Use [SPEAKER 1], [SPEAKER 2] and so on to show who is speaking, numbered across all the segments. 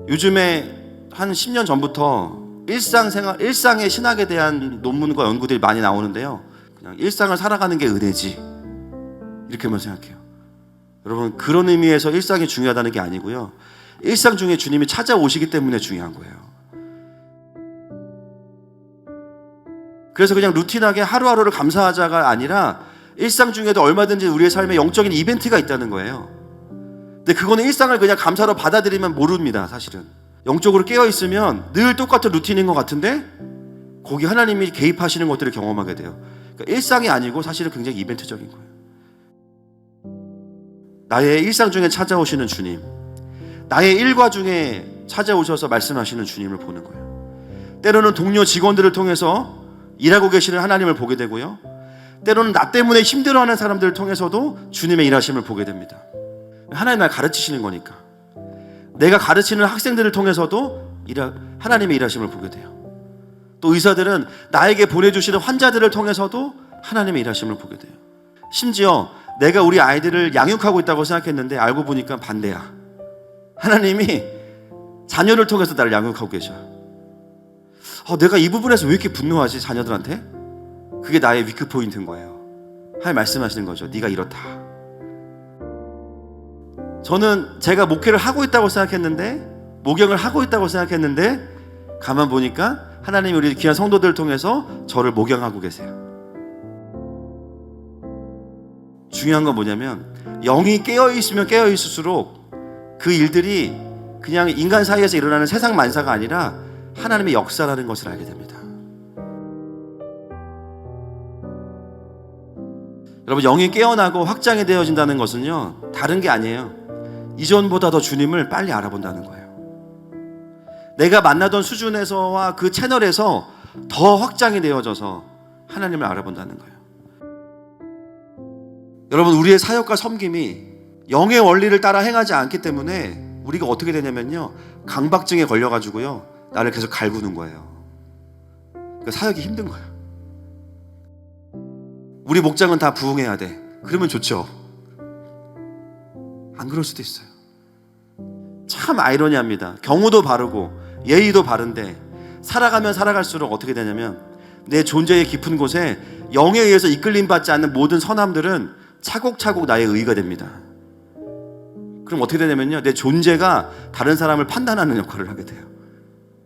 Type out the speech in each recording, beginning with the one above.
[SPEAKER 1] 요즘에 한 10년 전부터 일상의 신학에 대한 논문과 연구들이 많이 나오는데요. 그냥 일상을 살아가는 게 은혜지, 이렇게만 생각해요. 여러분, 그런 의미에서 일상이 중요하다는 게 아니고요. 일상 중에 주님이 찾아오시기 때문에 중요한 거예요. 그래서 그냥 루틴하게 하루하루를 감사하자가 아니라 일상 중에도 얼마든지 우리의 삶에 영적인 이벤트가 있다는 거예요. 근데 그거는 일상을 그냥 감사로 받아들이면 모릅니다. 사실은 영적으로 깨어있으면 늘 똑같은 루틴인 것 같은데 거기 하나님이 개입하시는 것들을 경험하게 돼요. 그러니까 일상이 아니고 사실은 굉장히 이벤트적인 거예요. 나의 일상 중에 찾아오시는 주님, 나의 일과 중에 찾아오셔서 말씀하시는 주님을 보는 거예요. 때로는 동료 직원들을 통해서 일하고 계시는 하나님을 보게 되고요, 때로는 나 때문에 힘들어하는 사람들을 통해서도 주님의 일하심을 보게 됩니다. 하나님 날 가르치시는 거니까. 내가 가르치는 학생들을 통해서도 하나님의 일하심을 보게 돼요. 또 의사들은 나에게 보내주시는 환자들을 통해서도 하나님의 일하심을 보게 돼요. 심지어 내가 우리 아이들을 양육하고 있다고 생각했는데 알고 보니까 반대야. 하나님이 자녀를 통해서 나를 양육하고 계셔. 내가 이 부분에서 왜 이렇게 분노하지, 자녀들한테? 그게 나의 위크 포인트인 거예요. 하나님 말씀하시는 거죠. 네가 이렇다. 저는 제가 목회를 하고 있다고 생각했는데, 목영을 하고 있다고 생각했는데, 가만 보니까 하나님이 우리 귀한 성도들을 통해서 저를 목영하고 계세요. 중요한 건 뭐냐면, 영이 깨어있으면 깨어있을수록 그 일들이 그냥 인간 사이에서 일어나는 세상 만사가 아니라 하나님의 역사라는 것을 알게 됩니다. 여러분, 영이 깨어나고 확장이 되어진다는 것은요, 다른 게 아니에요. 이전보다 더 주님을 빨리 알아본다는 거예요. 내가 만나던 수준에서와 그 채널에서 더 확장이 되어져서 하나님을 알아본다는 거예요. 여러분, 우리의 사역과 섬김이 영의 원리를 따라 행하지 않기 때문에 우리가 어떻게 되냐면요, 강박증에 걸려가지고요, 나를 계속 갈구는 거예요. 그러니까 사역이 힘든 거예요. 우리 목장은 다 부흥해야 돼. 그러면 좋죠. 안 그럴 수도 있어요. 참 아이러니합니다. 경우도 바르고 예의도 바른데 살아가면 살아갈수록 어떻게 되냐면 내 존재의 깊은 곳에 영에 의해서 이끌림 받지 않는 모든 선함들은 차곡차곡 나의 의의가 됩니다. 그럼 어떻게 되냐면요, 내 존재가 다른 사람을 판단하는 역할을 하게 돼요.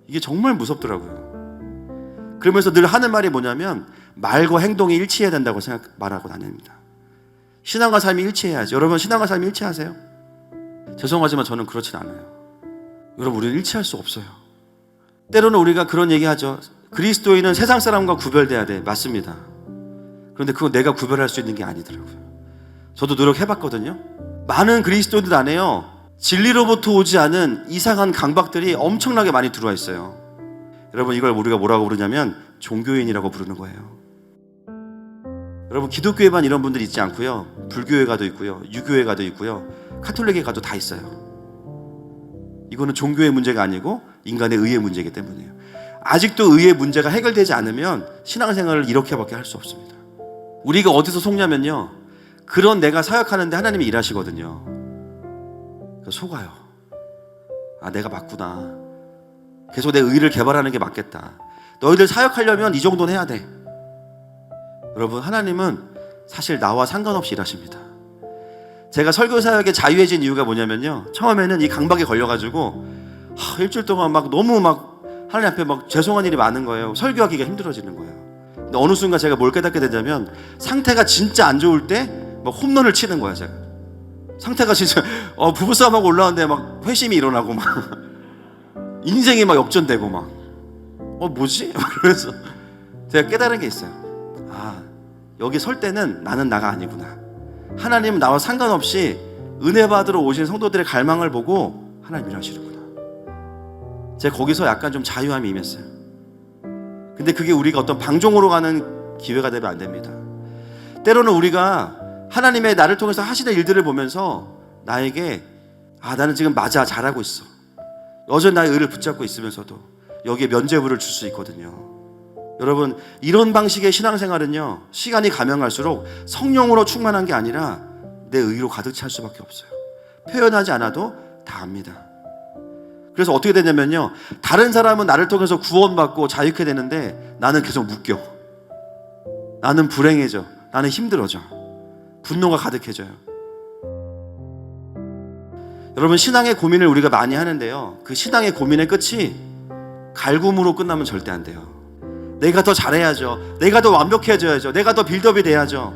[SPEAKER 1] 이게 정말 무섭더라고요. 그러면서 늘 하는 말이 뭐냐면 말과 행동이 일치해야 된다고 말하고 다닙니다. 신앙과 삶이 일치해야죠. 여러분, 신앙과 삶이 일치하세요? 죄송하지만 저는 그렇진 않아요. 여러분, 우리는 일치할 수 없어요. 때로는 우리가 그런 얘기하죠. 그리스도인은 세상 사람과 구별돼야 돼. 맞습니다. 그런데 그건 내가 구별할 수 있는 게 아니더라고요. 저도 노력해봤거든요. 많은 그리스도인들 안에요, 진리로부터 오지 않은 이상한 강박들이 엄청나게 많이 들어와 있어요. 여러분, 이걸 우리가 뭐라고 부르냐면 종교인이라고 부르는 거예요. 여러분, 기독교에만 이런 분들이 있지 않고요, 불교에 가도 있고요, 유교에 가도 있고요, 카톨릭에 가도 다 있어요. 이거는 종교의 문제가 아니고 인간의 의의 문제이기 때문이에요. 아직도 의의 문제가 해결되지 않으면 신앙생활을 이렇게밖에 할 수 없습니다. 우리가 어디서 속냐면요, 그런 내가 사역하는데 하나님이 일하시거든요. 속아요. 내가 맞구나. 계속 내 의의를 개발하는 게 맞겠다. 너희들 사역하려면 이 정도는 해야 돼. 여러분, 하나님은 사실 나와 상관없이 일하십니다. 제가 설교 사역에 자유해진 이유가 뭐냐면요, 처음에는 이 강박에 걸려가지고 일주일 동안 너무 하나님 앞에 죄송한 일이 많은 거예요. 설교하기가 힘들어지는 거예요. 근데 어느 순간 제가 뭘 깨닫게 되냐면 상태가 진짜 안 좋을 때 홈런을 치는 거야. 제가 상태가 진짜 부부싸움하고 올라왔는데 회심이 일어나고 인생이 역전되고 뭐지? 그래서 제가 깨달은 게 있어요. 여기 설 때는 나는 나가 아니구나. 하나님은 나와 상관없이 은혜 받으러 오신 성도들의 갈망을 보고 하나님 일하시는구나. 제가 거기서 약간 좀 자유함이 임했어요. 근데 그게 우리가 어떤 방종으로 가는 기회가 되면 안 됩니다. 때로는 우리가 하나님의 나를 통해서 하시는 일들을 보면서 나에게 나는 지금 맞아, 잘하고 있어, 여전히 나의 의를 붙잡고 있으면서도 여기에 면죄부를 줄 수 있거든요. 여러분, 이런 방식의 신앙생활은요, 시간이 가면 갈수록 성령으로 충만한 게 아니라 내 의로 가득 찰 수밖에 없어요. 표현하지 않아도 다 압니다. 그래서 어떻게 되냐면요, 다른 사람은 나를 통해서 구원받고 자유케 되는데 나는 계속 묶여. 나는 불행해져. 나는 힘들어져. 분노가 가득해져요. 여러분, 신앙의 고민을 우리가 많이 하는데요, 그 신앙의 고민의 끝이 갈굼으로 끝나면 절대 안 돼요. 내가 더 잘해야죠. 내가 더 완벽해져야죠. 내가 더 빌드업이 돼야죠.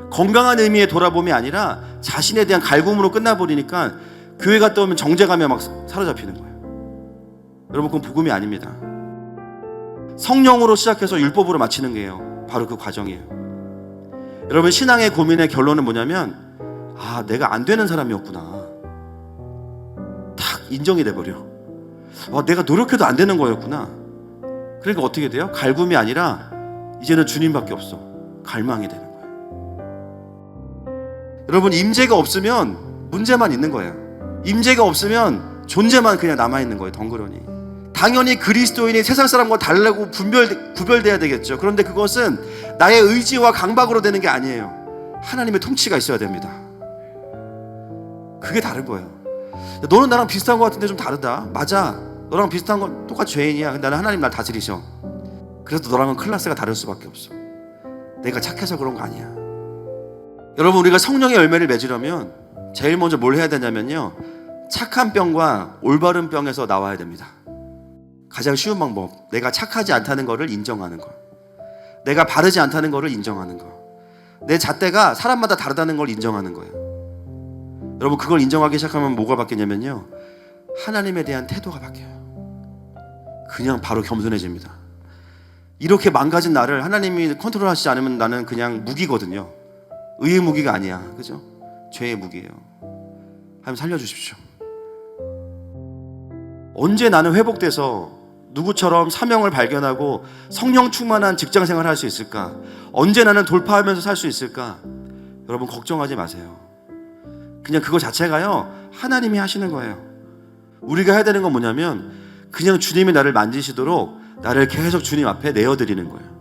[SPEAKER 1] 건강한 의미의 돌아봄이 아니라 자신에 대한 갈굼으로 끝나버리니까 교회 갔다 오면 정죄감에 막 사로잡히는 거예요. 여러분, 그건 복음이 아닙니다. 성령으로 시작해서 율법으로 마치는 게요, 바로 그 과정이에요. 여러분, 신앙의 고민의 결론은 뭐냐면, 내가 안 되는 사람이었구나. 탁 인정이 돼버려. 내가 노력해도 안 되는 거였구나. 그러니까 어떻게 돼요? 갈굼이 아니라 이제는 주님밖에 없어. 갈망이 되는 거예요. 여러분, 임재가 없으면 문제만 있는 거예요. 임재가 없으면 존재만 그냥 남아있는 거예요, 덩그러니. 당연히 그리스도인이 세상 사람과 다르고 구별돼야 되겠죠. 그런데 그것은 나의 의지와 강박으로 되는 게 아니에요. 하나님의 통치가 있어야 됩니다. 그게 다른 거예요. 너는 나랑 비슷한 것 같은데 좀 다르다. 맞아, 너랑 비슷한 건 똑같이 죄인이야. 근데 나는 하나님 날 다스리셔. 그래서 너랑은 클래스가 다를 수밖에 없어. 내가 착해서 그런 거 아니야. 여러분, 우리가 성령의 열매를 맺으려면 제일 먼저 뭘 해야 되냐면요, 착한 병과 올바른 병에서 나와야 됩니다. 가장 쉬운 방법, 내가 착하지 않다는 거를 인정하는 거, 내가 바르지 않다는 거를 인정하는 거, 내 잣대가 사람마다 다르다는 걸 인정하는 거예요. 여러분, 그걸 인정하기 시작하면 뭐가 바뀌냐면요, 하나님에 대한 태도가 바뀌어요. 그냥 바로 겸손해집니다. 이렇게 망가진 나를 하나님이 컨트롤하시지 않으면 나는 그냥 무기거든요. 의의 무기가 아니야, 그죠? 죄의 무기예요. 하나님 살려주십시오. 언제 나는 회복돼서 누구처럼 사명을 발견하고 성령 충만한 직장생활을 할 수 있을까? 언제 나는 돌파하면서 살 수 있을까? 여러분, 걱정하지 마세요. 그냥 그거 자체가요, 하나님이 하시는 거예요. 우리가 해야 되는 건 뭐냐면 그냥 주님이 나를 만지시도록 나를 계속 주님 앞에 내어드리는 거예요.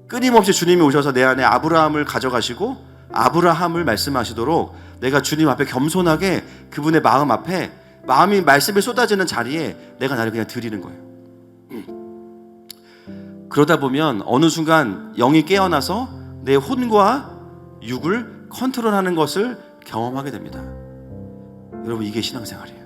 [SPEAKER 1] 끊임없이 주님이 오셔서 내 안에 아브라함을 가져가시고 아브라함을 말씀하시도록 내가 주님 앞에 겸손하게 그분의 마음 앞에 마음이 말씀이 쏟아지는 자리에 내가 나를 그냥 드리는 거예요. 그러다 보면 어느 순간 영이 깨어나서 내 혼과 육을 컨트롤하는 것을 경험하게 됩니다. 여러분, 이게 신앙생활이에요.